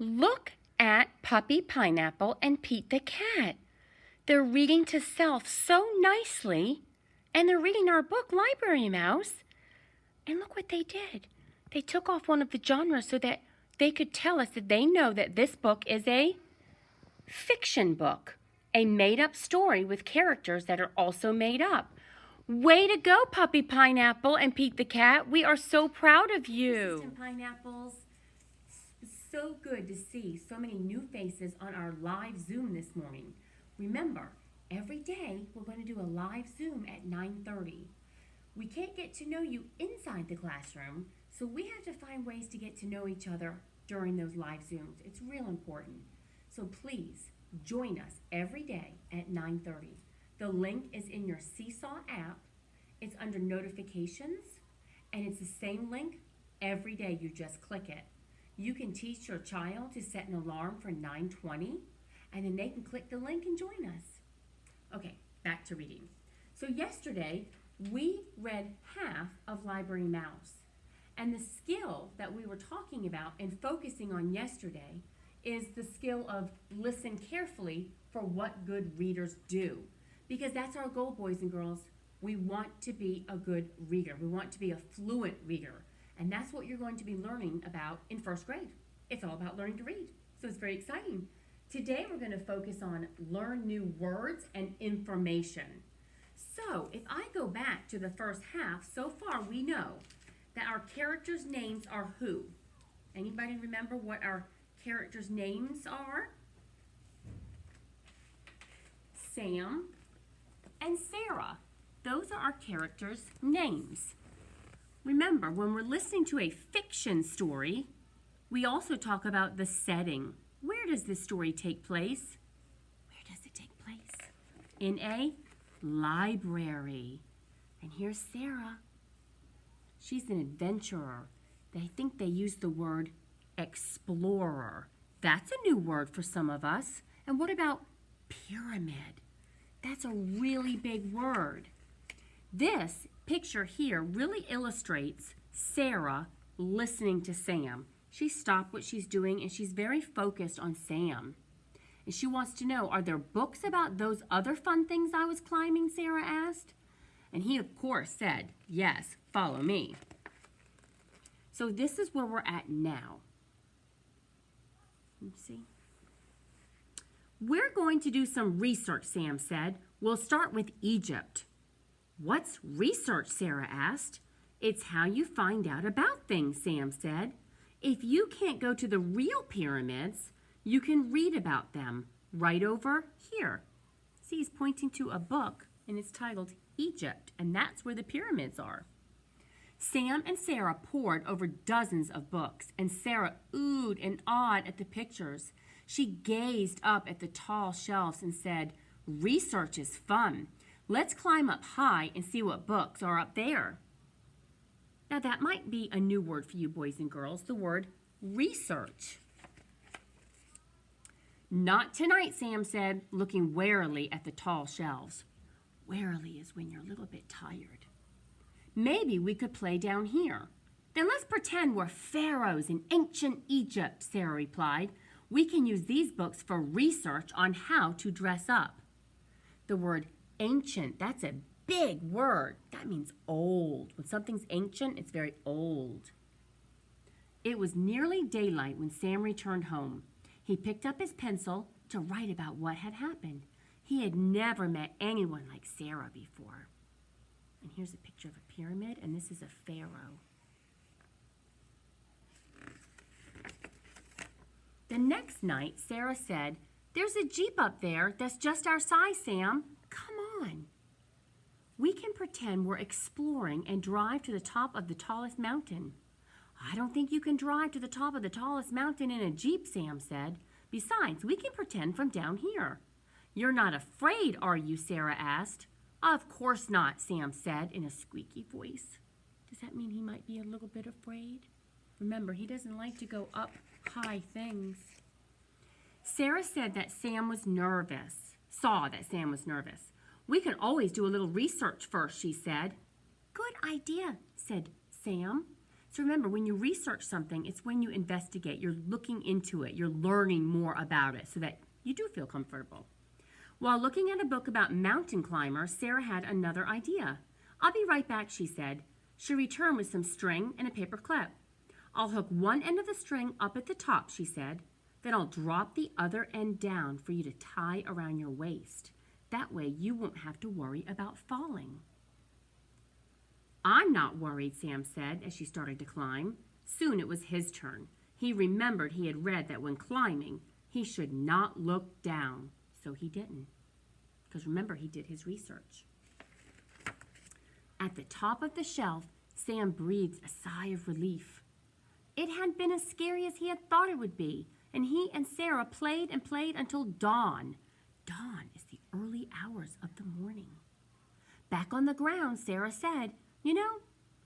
Look at Puppy Pineapple and Pete the Cat. They're reading to self so nicely, and they're reading our book, Library Mouse. And look what they did. They took off one of the genres so that they could tell us that they know that this book is a fiction book, a made-up story with characters that are also made up. Way to go, Puppy Pineapple and Pete the Cat. We are so proud of you. Assistant Pineapples, so good to see so many new faces on our live Zoom this morning. Remember, every day we're going to do a live Zoom at 9:30. We can't get to know you inside the classroom, so we have to find ways to get to know each other during those live Zooms. It's real important. So please join us every day at 9:30. The link is in your Seesaw app. It's under notifications, and it's the same link every day. You just click it. You can teach your child to set an alarm for 9:20, and then they can click the link and join us. Okay, back to reading. So yesterday, we read half of Library Mouse. And the skill that we were talking about and focusing on yesterday is the skill of listen carefully for what good readers do. Because that's our goal, boys and girls. We want to be a good reader. We want to be a fluent reader. And that's what you're going to be learning about in first grade. It's all about learning to read. So it's very exciting. Today we're going to focus on learn new words and information. So if I go back to the first half, so far we know that our characters' names are who? Anybody remember what our characters' names are? Sam and Sarah. Those are our characters' names. Remember, when we're listening to a fiction story, we also talk about the setting. Where does this story take place? Where does it take place? In a library. And here's Sarah. She's an adventurer. I think they use the word explorer. That's a new word for some of us. And what about pyramid? That's a really big word. This picture here really illustrates Sarah listening to Sam. She stopped what she's doing and she's very focused on Sam. And she wants to know, are there books about those other fun things I was climbing, Sarah asked. And he, of course, said, yes, follow me. So this is where we're at now. Let's see. We're going to do some research, Sam said. We'll start with Egypt. What's research, Sarah asked. It's how you find out about things, Sam said. If you can't go to the real pyramids, you can read about them right over here. See, he's pointing to a book, and it's titled Egypt, and that's where the pyramids are. Sam and Sarah pored over dozens of books, and Sarah oohed and awed at the pictures. She gazed up at the tall shelves and said, research is fun. Let's climb up high and see what books are up there. Now that might be a new word for you boys and girls, the word research. Not tonight, Sam said, looking warily at the tall shelves. Warily is when you're a little bit tired. Maybe we could play down here. Then let's pretend we're pharaohs in ancient Egypt, Sarah replied. We can use these books for research on how to dress up. The word ancient, that's a big word. That means old. When something's ancient, it's very old. It was nearly daylight when Sam returned home. He picked up his pencil to write about what had happened. He had never met anyone like Sarah before. And here's a picture of a pyramid, and this is a pharaoh. The next night, Sarah said, there's a Jeep up there that's just our size, Sam. Come on. We can pretend we're exploring and drive to the top of the tallest mountain. I don't think you can drive to the top of the tallest mountain in a Jeep, Sam said. Besides, we can pretend from down here. You're not afraid, are you, Sarah asked. Of course not, Sam said in a squeaky voice. Does that mean he might be a little bit afraid? Remember, he doesn't like to go up high things. Sarah said that Sam was nervous. Saw that Sam was nervous. We can always do a little research first, she said. Good idea, said Sam. So So remember, when you research something, it's when you investigate. You're looking into it. You're learning more about it so that you do feel comfortable. While looking at a book about mountain climbers, Sarah had another idea. "I'll be right back," she said. She returned with some string and a paper clip. "I'll hook one end of the string up at the top," she said. "Then I'll drop the other end down for you to tie around your waist. That way you won't have to worry about falling." "I'm not worried," Sam said as she started to climb. Soon it was his turn. He remembered he had read that when climbing, he should not look down. So he didn't. Because remember, he did his research. At the top of the shelf, Sam breathed a sigh of relief. It hadn't been as scary as he had thought it would be, and he and Sarah played and played until dawn. Dawn is the early hours of the morning. Back on the ground, Sarah said, "You know,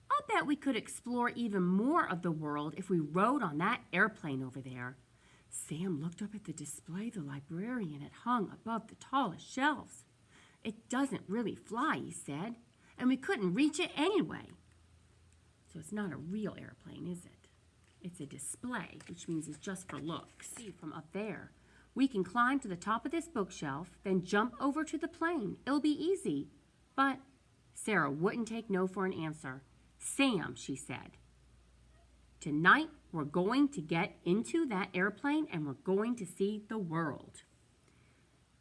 I'll bet we could explore even more of the world if we rode on that airplane over there." Sam looked up at the display the librarian had hung above the tallest shelves. "It doesn't really fly," he said, "and we couldn't reach it anyway." So it's not a real airplane, is it? It's a display, which means it's just for looks. See from up there. "We can climb to the top of this bookshelf, then jump over to the plane. It'll be easy." But Sarah wouldn't take no for an answer. "Sam," she said, "tonight we're going to get into that airplane and we're going to see the world."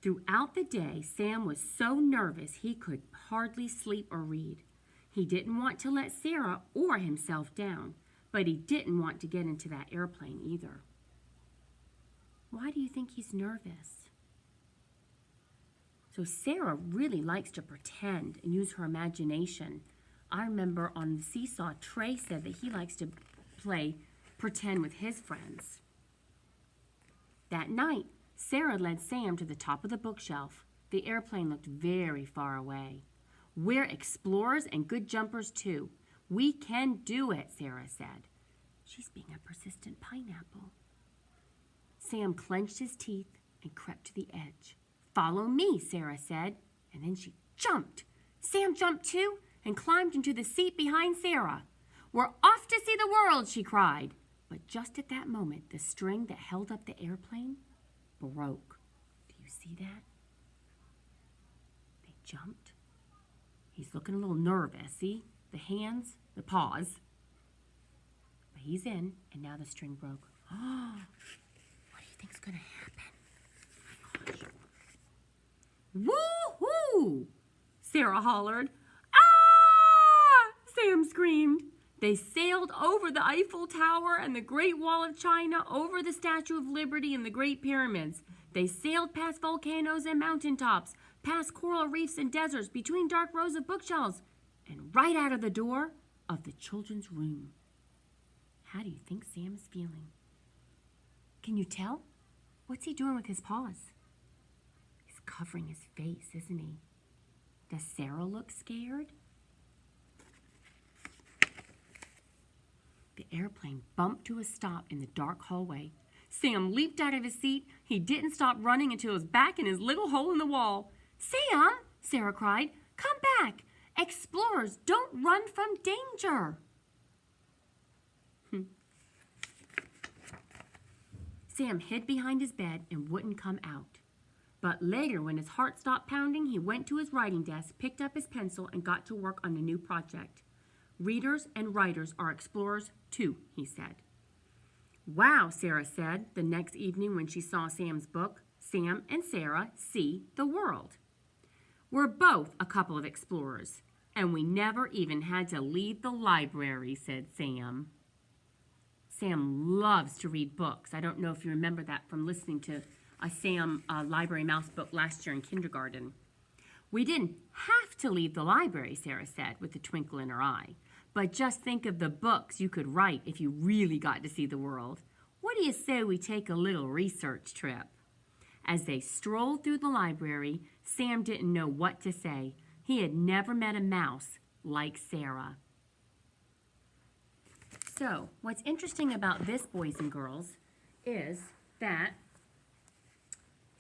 Throughout the day, Sam was so nervous he could hardly sleep or read. He didn't want to let Sarah or himself down, but he didn't want to get into that airplane either. Why do you think he's nervous? So Sarah really likes to pretend and use her imagination. I remember on the seesaw, Trey said that he likes to play pretend with his friends. That night, Sarah led Sam to the top of the bookshelf. The airplane looked very far away. "We're explorers and good jumpers too. We can do it," Sarah said. She's being a persistent pineapple. Sam clenched his teeth and crept to the edge. "Follow me," Sarah said, and then she jumped. Sam jumped too and climbed into the seat behind Sarah. "We're off to see the world," she cried. But just at that moment, the string that held up the airplane broke. Do you see that? They jumped. He's looking a little nervous. See? The hands, the paws. But he's in, and now the string broke. Oh, what do you think's going to happen? Woo-hoo! Sarah hollered. "Ah!" Sam screamed. They sailed over the Eiffel Tower and the Great Wall of China, over the Statue of Liberty and the Great Pyramids. They sailed past volcanoes and mountaintops, past coral reefs and deserts, between dark rows of bookshelves, and right out of the door of the children's room. How do you think Sam is feeling? Can you tell? What's he doing with his paws? He's covering his face, isn't he? Does Sarah look scared? The airplane bumped to a stop in the dark hallway. Sam leaped out of his seat. He didn't stop running until he was back in his little hole in the wall. "Sam," Sarah cried, "come back. Explorers don't run from danger." Sam hid behind his bed and wouldn't come out. But later, when his heart stopped pounding, he went to his writing desk, picked up his pencil, and got to work on a new project. "Readers and writers are explorers too," he said. "Wow," Sarah said the next evening when she saw Sam's book, Sam and Sarah See the World. "We're both a couple of explorers, and we never even had to leave the library," said Sam. Sam loves to read books. I don't know if you remember that from listening to a Sam Library Mouse book last year in kindergarten. "We didn't have to leave the library," Sarah said with a twinkle in her eye. "But just think of the books you could write if you really got to see the world. What do you say we take a little research trip?" As they strolled through the library, Sam didn't know what to say. He had never met a mouse like Sarah. So, what's interesting about this, boys and girls, is that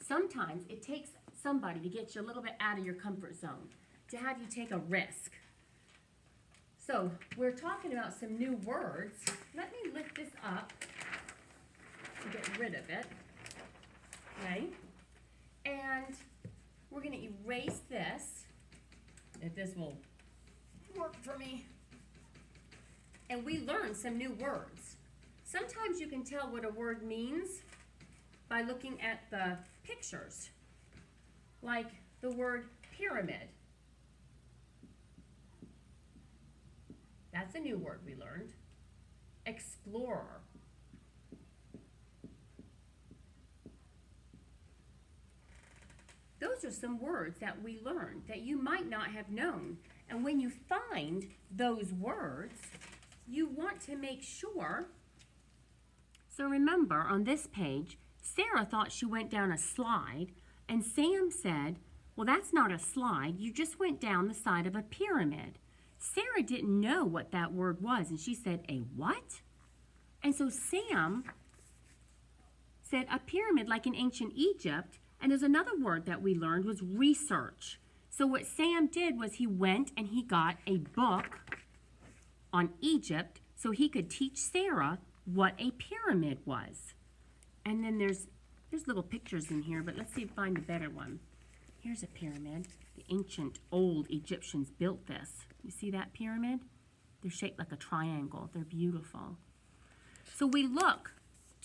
sometimes it takes somebody to get you a little bit out of your comfort zone, to have you take a risk. So we're talking about some new words. Let me lift this up and get rid of it. Okay? And we're going to erase this, if this will work for me. And we learned some new words. Sometimes you can tell what a word means by looking at the pictures, like the word pyramid. That's a new word we learned. Explorer. Those are some words that we learned that you might not have known. And when you find those words, you want to make sure. So remember, on this page, Sarah thought she went down a slide, and Sam said, well, that's not a slide. You just went down the side of a pyramid. Sarah didn't know what that word was, and she said, a what? And so Sam said a pyramid like in ancient Egypt, and there's another word that we learned was research. So what Sam did was he went and he got a book on Egypt so he could teach Sarah what a pyramid was. And then there's little pictures in here, but let's see if I find a better one. Here's a pyramid. The ancient old Egyptians built this. You see that pyramid? They're shaped like a triangle. They're beautiful. So we look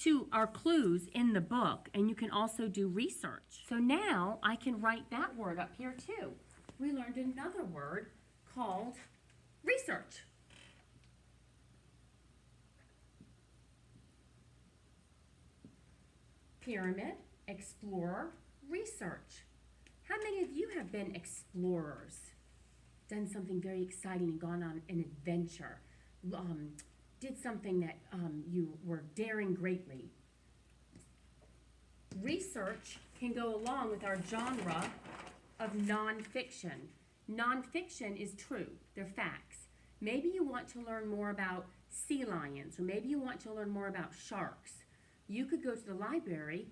to our clues in the book, and you can also do research. So now I can write that word up here too. We learned another word called research. Pyramid, explorer, research. How many of you have been explorers? Done something very exciting and gone on an adventure? Did something that you were daring greatly? Research can go along with our genre of nonfiction. Nonfiction is true. They're facts. Maybe you want to learn more about sea lions, or maybe you want to learn more about sharks. You could go to the library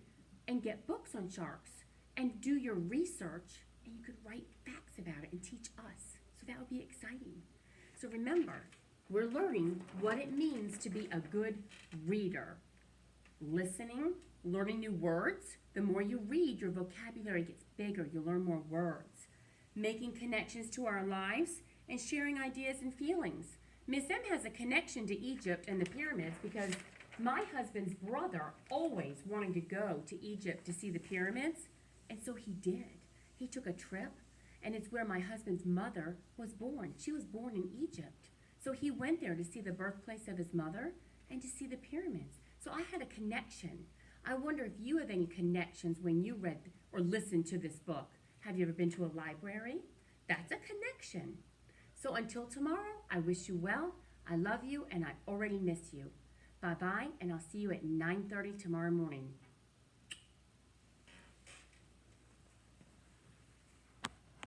and get books on sharks and do your research, and you could write facts about it and teach us. So that would be exciting. So remember, we're learning what it means to be a good reader. Listening, learning new words. The more you read, your vocabulary gets bigger. You learn more words. Making connections to our lives and sharing ideas and feelings. Miss M has a connection to Egypt and the pyramids because my husband's brother always wanted to go to Egypt to see the pyramids, and so he did. He took a trip, and it's where my husband's mother was born. She was born in Egypt. So he went there to see the birthplace of his mother and to see the pyramids. So I had a connection. I wonder if you have any connections when you read or listened to this book. Have you ever been to a library? That's a connection. So until tomorrow, I wish you well. I love you, and I already miss you. Bye-bye, and I'll see you at 9:30 tomorrow morning.